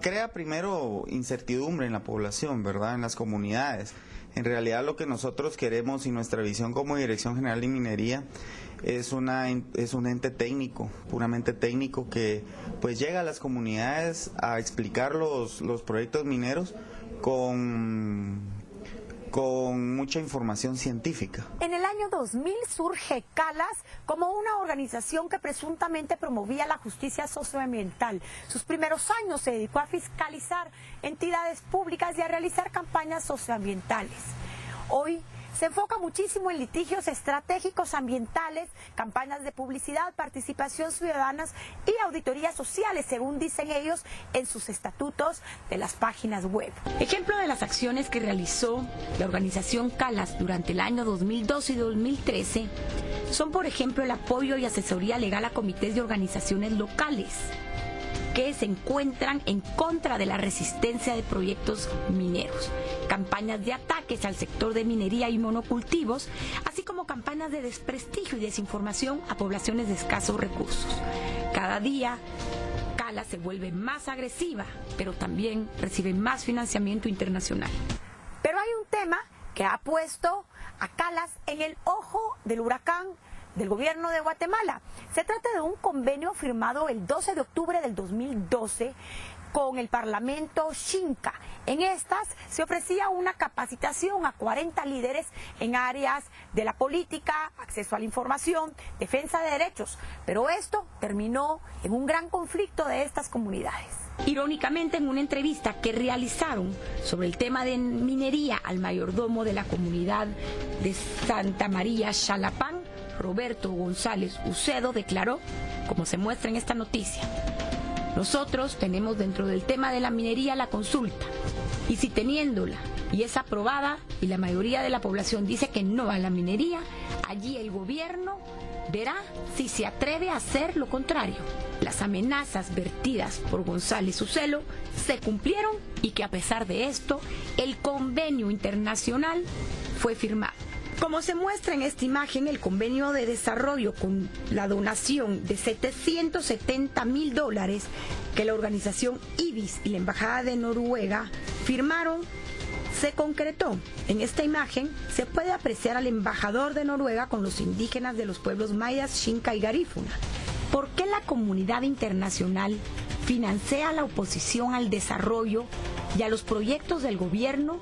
crea primero incertidumbre en la población, ¿verdad? En las comunidades. En realidad lo que nosotros queremos y nuestra visión como Dirección General de Minería es un ente técnico, puramente técnico, que pues llega a las comunidades a explicar los proyectos mineros con mucha información científica. En el año 2000 surge Calas como una organización que presuntamente promovía la justicia socioambiental. Sus primeros años se dedicó a fiscalizar entidades públicas y a realizar campañas socioambientales. Hoy se enfoca muchísimo en litigios estratégicos ambientales, campañas de publicidad, participación ciudadanas y auditorías sociales, según dicen ellos en sus estatutos de las páginas web. Ejemplo de las acciones que realizó la organización Calas durante el año 2012 y 2013 son, por ejemplo, el apoyo y asesoría legal a comités de organizaciones locales que se encuentran en contra de la resistencia de proyectos mineros, campañas de ataques al sector de minería y monocultivos, así como campañas de desprestigio y desinformación a poblaciones de escasos recursos. Cada día, Calas se vuelve más agresiva, pero también recibe más financiamiento internacional. Pero hay un tema que ha puesto a Calas en el ojo del huracán del gobierno de Guatemala. Se trata de un convenio firmado el 12 de octubre del 2012 con el Parlamento Xinca. En estas se ofrecía una capacitación a 40 líderes en áreas de la política, acceso a la información, defensa de derechos, pero esto terminó en un gran conflicto de estas comunidades. Irónicamente, en una entrevista que realizaron sobre el tema de minería al mayordomo de la comunidad de Santa María Xalapán, Roberto González Ucedo, declaró, como se muestra en esta noticia: nosotros tenemos dentro del tema de la minería la consulta, y si teniéndola y es aprobada y la mayoría de la población dice que no a la minería, allí el gobierno verá si se atreve a hacer lo contrario. Las amenazas vertidas por González Ucedo se cumplieron y que a pesar de esto, el convenio internacional fue firmado. Como se muestra en esta imagen, el convenio de desarrollo con la donación de $770,000 que la organización IBIS y la Embajada de Noruega firmaron se concretó. En esta imagen se puede apreciar al embajador de Noruega con los indígenas de los pueblos mayas, Xinca y Garífuna. ¿Por qué la comunidad internacional financia la oposición al desarrollo y a los proyectos del gobierno?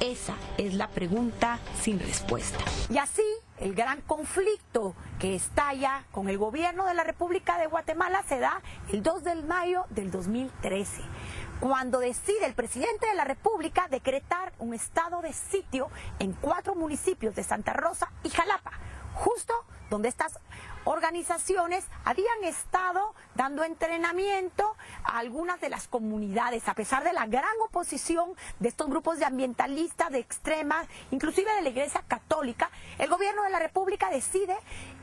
Esa es la pregunta sin respuesta. Y así, el gran conflicto que estalla con el gobierno de la República de Guatemala se da el 2 de mayo del 2013, cuando decide el presidente de la República decretar un estado de sitio en 4 municipios de Santa Rosa y Jalapa, justo donde estas organizaciones habían estado dando entrenamiento a algunas de las comunidades, a pesar de la gran oposición de estos grupos de ambientalistas de extrema, inclusive de la Iglesia Católica. El gobierno de la República decide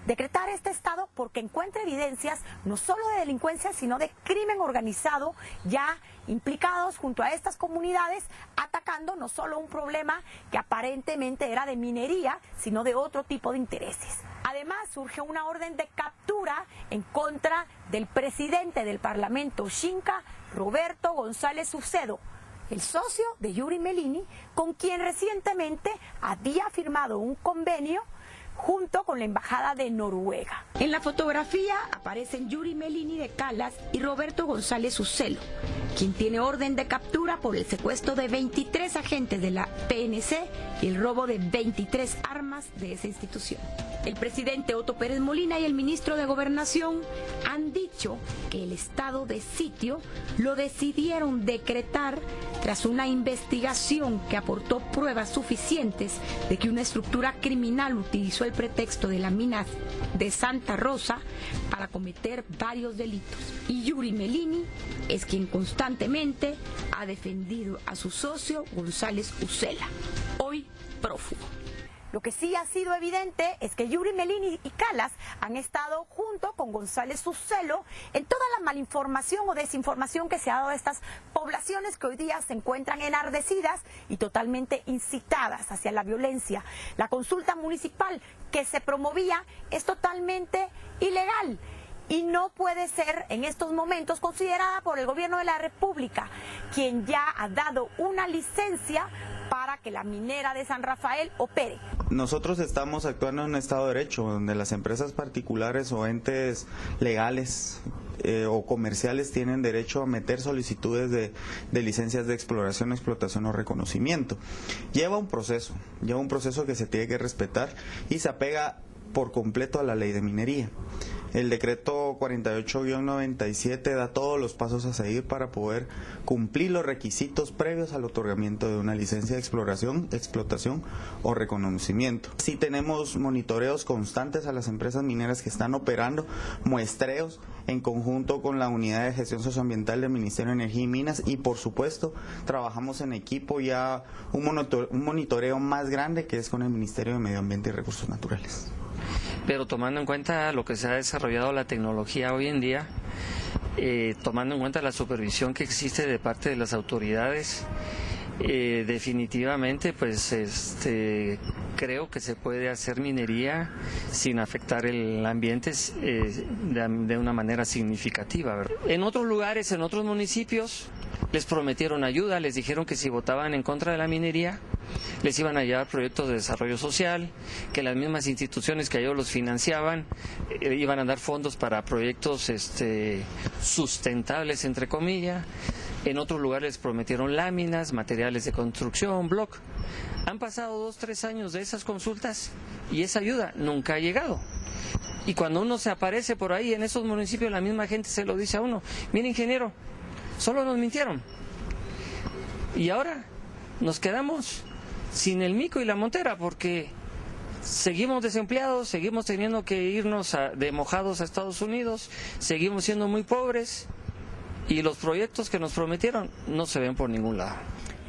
decretar este estado porque encuentra evidencias no solo de delincuencia, sino de crimen organizado ya implicados junto a estas comunidades, atacando no solo un problema que aparentemente era de minería, sino de otro tipo de intereses. Además, surge una orden de captura en contra del presidente del Parlamento Xinca, Roberto González Ucedo, el socio de Yuri Mellini, con quien recientemente había firmado un convenio junto con la Embajada de Noruega. En la fotografía aparecen Yuri Mellini de Calas y Roberto González Ucedo, quien tiene orden de captura por el secuestro de 23 agentes de la PNC y el robo de 23 armas de esa institución. El presidente Otto Pérez Molina y el ministro de Gobernación han dicho que el estado de sitio lo decidieron decretar tras una investigación que aportó pruebas suficientes de que una estructura criminal utilizó el pretexto de la mina de Santa Rosa para cometer varios delitos. Y Yuri Mellini es quien constantemente ha defendido a su socio González Ucedo, hoy prófugo. Lo que sí ha sido evidente es que Yuri Mellini y Calas han estado junto con González Ucedo en toda la malinformación o desinformación que se ha dado a estas poblaciones que hoy día se encuentran enardecidas y totalmente incitadas hacia la violencia. La consulta municipal que se promovía es totalmente ilegal y no puede ser en estos momentos considerada por el gobierno de la República, quien ya ha dado una licencia para que la minera de San Rafael opere. Nosotros estamos actuando en un Estado de Derecho, donde las empresas particulares o entes legales o comerciales tienen derecho a meter solicitudes de licencias de exploración, explotación o reconocimiento. Lleva un proceso que se tiene que respetar y se apega por completo a la ley de minería. El decreto 48-97 da todos los pasos a seguir para poder cumplir los requisitos previos al otorgamiento de una licencia de exploración, explotación o reconocimiento. Sí tenemos monitoreos constantes a las empresas mineras que están operando, muestreos en conjunto con la Unidad de Gestión Socioambiental del Ministerio de Energía y Minas, y por supuesto trabajamos en equipo ya un monitoreo más grande que es con el Ministerio de Medio Ambiente y Recursos Naturales. Pero tomando en cuenta lo que se ha desarrollado la tecnología hoy en día, tomando en cuenta la supervisión que existe de parte de las autoridades, definitivamente pues creo que se puede hacer minería sin afectar el ambiente de una manera significativa, ¿verdad? En otros lugares, en otros municipios, les prometieron ayuda, les dijeron que si votaban en contra de la minería, les iban a llevar proyectos de desarrollo social, que las mismas instituciones que ellos los financiaban iban a dar fondos para proyectos sustentables, entre comillas. En otros lugares les prometieron láminas, materiales de construcción, block. Han pasado 2 o 3 años de esas consultas y esa ayuda nunca ha llegado. Y cuando uno se aparece por ahí en esos municipios, la misma gente se lo dice a uno: mire, ingeniero, solo nos mintieron. Y ahora nos quedamos sin el mico y la montera, porque seguimos desempleados, seguimos teniendo que irnos de mojados a Estados Unidos, seguimos siendo muy pobres y los proyectos que nos prometieron no se ven por ningún lado.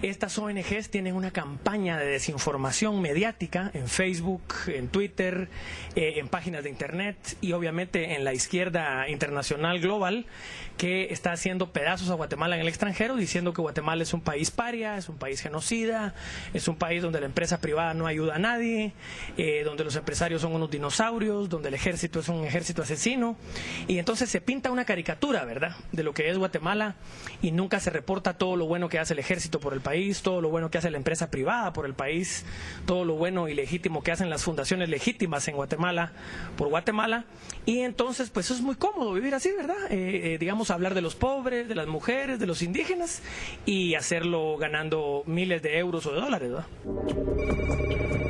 Estas ONGs tienen una campaña de desinformación mediática en Facebook, en Twitter, en páginas de internet y obviamente en la izquierda internacional global, que está haciendo pedazos a Guatemala en el extranjero, diciendo que Guatemala es un país paria, es un país genocida, es un país donde la empresa privada no ayuda a nadie, donde los empresarios son unos dinosaurios, donde el ejército es un ejército asesino. Y entonces se pinta una caricatura, ¿verdad?, de lo que es Guatemala, y nunca se reporta todo lo bueno que hace el ejército por el país, todo lo bueno que hace la empresa privada por el país, todo lo bueno y legítimo que hacen las fundaciones legítimas en Guatemala por Guatemala. Y entonces pues es muy cómodo vivir así, ¿verdad? Digamos, hablar de los pobres, de las mujeres, de los indígenas, y hacerlo ganando miles de euros o de dólares, ¿verdad?